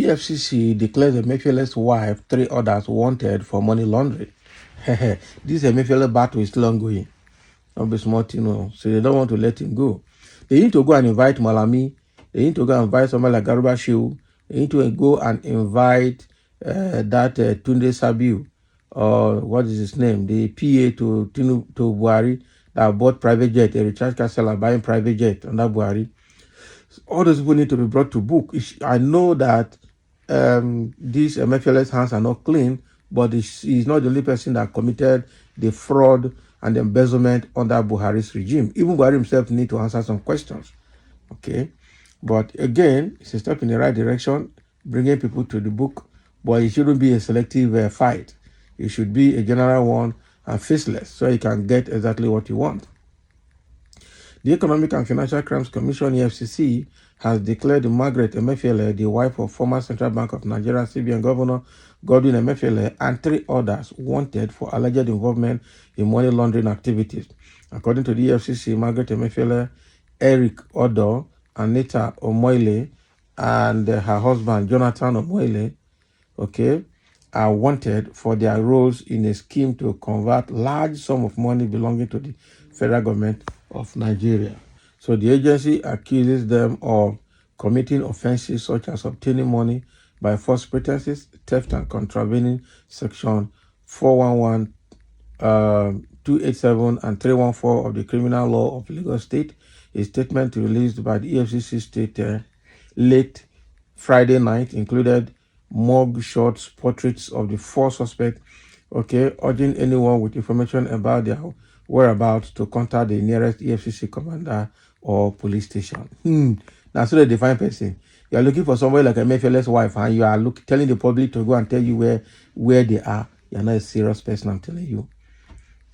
EFCC declares Emefiele's wife, 3 others wanted for money laundering. This Emefiele battle is still ongoing. Not be smart, so they don't want to let him go. They need to go and invite Malami. They need to go and invite somebody like Garuba Shehu. They need to go and invite that Tunde Sabiu, or what is his name, the PA to Buhari, that bought private jet, a recharge car seller buying private jet under Buhari. All those people need to be brought to book. I know that these Emefiele's hands are not clean, but he's not the only person that committed the fraud and the embezzlement under Buhari's regime. Even Buhari himself need to answer some questions. Okay, but again, it's a step in the right direction, bringing people to the book, but it shouldn't be a selective fight. It should be a general one and faceless, so you can get exactly what you want. The Economic and Financial Crimes Commission, EFCC, has declared Margaret Emefiele, the wife of former Central Bank of Nigeria CBN Governor Godwin Emefiele, and 3 others wanted for alleged involvement in money laundering activities. According to the EFCC, Margaret Emefiele, Eric Odo, Anita Omoile, and her husband Jonathan Omoile, are wanted for their roles in a scheme to convert large sum of money belonging to the federal government of Nigeria. So the agency accuses them of committing offenses such as obtaining money by false pretenses, theft and contravening section 411, 287 and 314 of the Criminal Law of Lagos State. A statement released by the EFCC state late Friday night included mug shots, portraits of the 4 suspects, urging anyone with information about their whereabouts to contact the nearest EFCC commander or police station. Now, so they define person. You are looking for somebody like Emefiele's wife, and you are telling the public to go and tell you where they are. You are not a serious person, I'm telling you.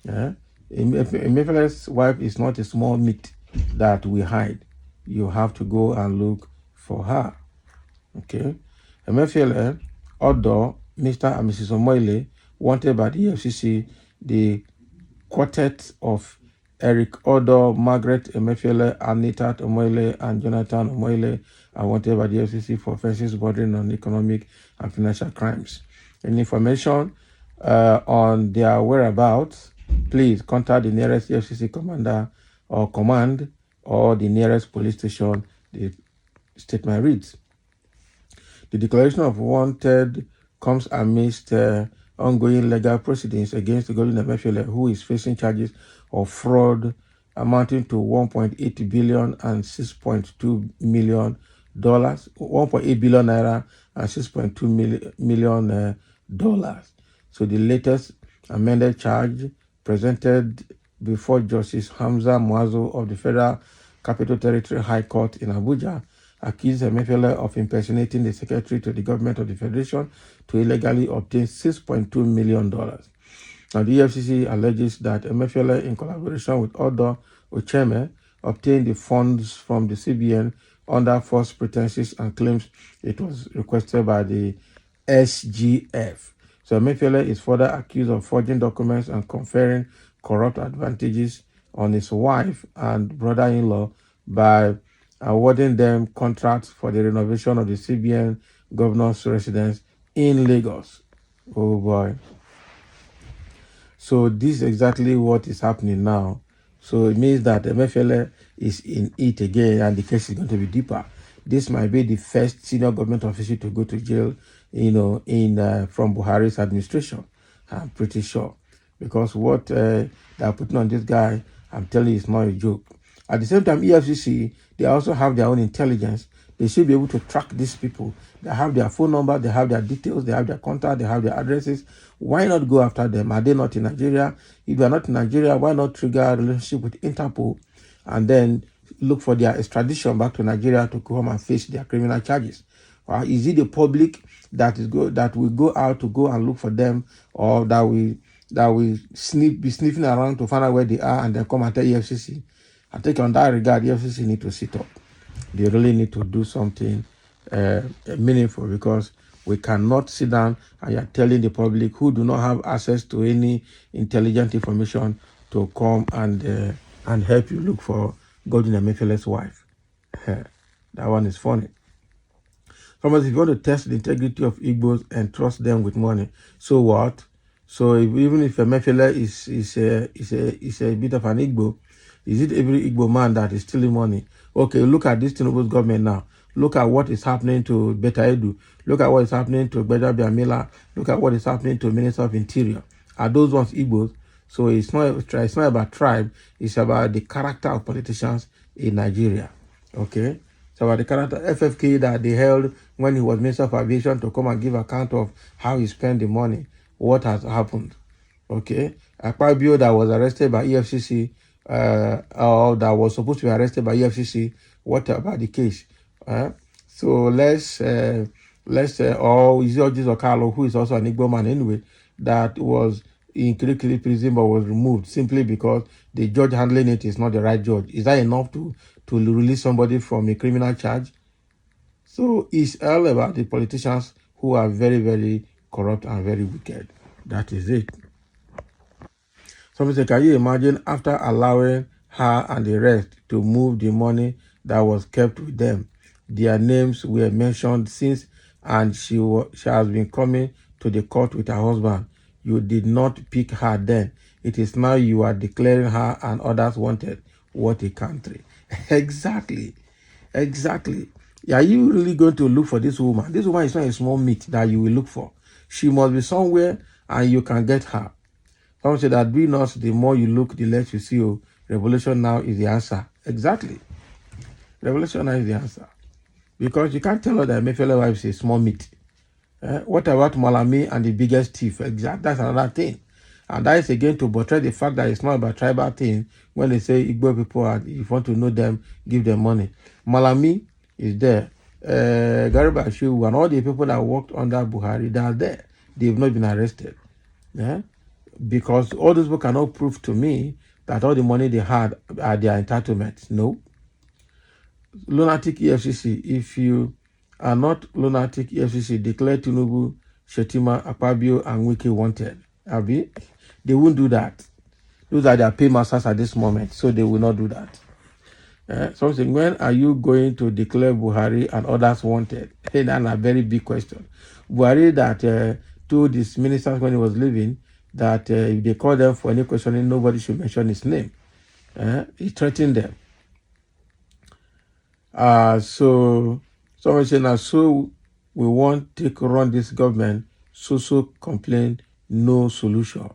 Yeah? Emefiele's wife is not a small meat that we hide. You have to go and look for her. Okay? Emefiele, Odo, Mr. and Mrs. Omoile, wanted by the EFCC, the quartet of Eric Odo, Margaret Emefiele, Anita Omoile, and Jonathan Omoile are wanted by the FCC for offenses bordering on economic and financial crimes. Any information on their whereabouts, please contact the nearest FCC commander or command or the nearest police station. The statement reads, the declaration of wanted comes amidst ongoing legal proceedings against Godwin Emefiele, who is facing charges of fraud amounting to $1.8 billion and $6.2 million, 1.8 billion naira and $6.2 million dollars. So the latest amended charge presented before Justice Hamza Muazu of the Federal Capital Territory High Court in Abuja accused Emefiele of impersonating the Secretary to the Government of the Federation to illegally obtain $6.2 million. Now, the EFCC alleges that Emefiele, in collaboration with Odo Ocheme, obtained the funds from the CBN under false pretenses and claims it was requested by the SGF. So Emefiele is further accused of forging documents and conferring corrupt advantages on his wife and brother-in-law by awarding them contracts for the renovation of the CBN governor's residence in Lagos. Oh boy. So this is exactly what is happening now. So it means that Emefiele is in it again and the case is going to be deeper. This might be the first senior government official to go to jail, from Buhari's administration. I'm pretty sure. Because what they are putting on this guy, I'm telling you, it's not a joke. At the same time, EFCC, they also have their own intelligence. They should be able to track these people. They have their phone number, they have their details, they have their contact, they have their addresses. Why not go after them? Are they not in Nigeria? If they are not in Nigeria, why not trigger a relationship with Interpol and then look for their extradition back to Nigeria to come and face their criminal charges? Or is it the public that will go out to go and look for them, or that will be sniffing around to find out where they are and then come and tell EFCC? I think on that regard, EFCC need to sit up. They really need to do something meaningful, because we cannot sit down and you're telling the public who do not have access to any intelligent information to come and help you look for Godwin Emefiele's wife. That one is funny. Sometimes if you want to test the integrity of Igbos and trust them with money, so what? So even if Emefiele is a bit of an Igbo, is it every Igbo man that is stealing money? Okay, look at this Tinubu's government now. Look at what is happening to Beta Edu. Look at what is happening to Gbeja Biamila. Look at what is happening to Minister of Interior. Are those ones Igbos? So it's not about tribe. It's about the character of politicians in Nigeria. Okay? It's about the character FFK that they held when he was Minister of Aviation to come and give account of how he spent the money. What has happened? Okay? Akpabio that was arrested by EFCC, or that was supposed to be arrested by EFCC. What about the case? So or is it Otis Okalo, who is also an Igbo man anyway, that was in Kirikiri prison but was removed simply because the judge handling it is not the right judge. Is that enough to release somebody from a criminal charge? So it's all about the politicians who are very, very corrupt and very wicked. That is it. Somebody say, can you imagine after allowing her and the rest to move the money that was kept with them? Their names were mentioned since, and she has been coming to the court with her husband. You did not pick her then. It is now you are declaring her and others wanted. What a country. Exactly. Are you really going to look for this woman? This woman is not a small meat that you will look for. She must be somewhere and you can get her. Someone said that be not the more you look, the less you see. Oh, revelation now is the answer. Exactly. Revelation now is the answer. Because you can't tell her that Emefiele's wife is a small meat. What about Malami and the biggest thief? Exactly. That's another thing. And that is again to portray the fact that it's not about tribal thing. When they say Igbo people, if you want to know them, give them money. Malami is there. Garba Shehu and all the people that worked under Buhari, they are there. They've not been arrested. Yeah? Because all those people cannot prove to me that all the money they had are their entitlements. No. Lunatic EFCC, if you are not lunatic EFCC, declare Tinubu, Shetima, Akpabio, and Wike wanted. Abi? They won't do that. Those are their paymasters at this moment, so they will not do that. Something, when are you going to declare Buhari and others wanted? Hey, that's a very big question. Buhari that told his ministers when he was leaving that if they call them for any questioning, nobody should mention his name. He threatened them. So someone saying now, so we won't run this government, so complain, no solution.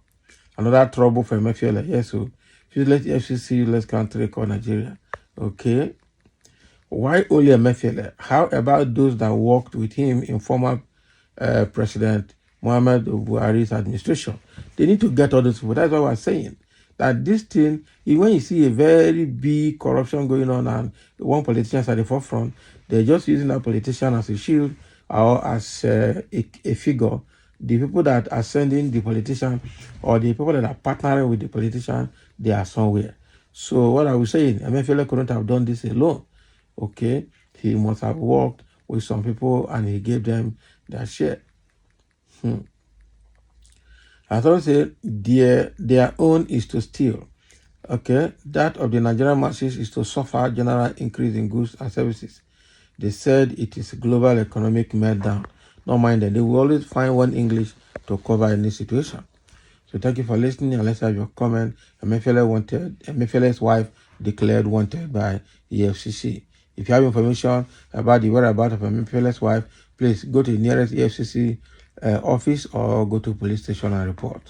Another trouble for Emefiele. Yes, so if you let FCC, let's country called Nigeria. Okay. Why only Emefiele? How about those that worked with him in former President Muhammad Buhari's administration? They need to get all those people. That's what we're saying. That this thing, when you see a very big corruption going on and one politician at the forefront, they're just using that politician as a shield or as a figure. The people that are sending the politician or the people that are partnering with the politician, they are somewhere. So what I was saying, Emefiele couldn't have done this alone. Okay, he must have worked with some people and he gave them their share. As I said, their own is to steal. Okay, that of the Nigerian masses is to suffer general increase in goods and services. They said it is global economic meltdown. Not mind that they will always find one English to cover any situation. So thank you for listening, and let's have your comment. Emefiele's wife declared wanted by EFCC. If you have information about the whereabouts of Emefiele's wife, please go to the nearest EFCC office or go to police station and report.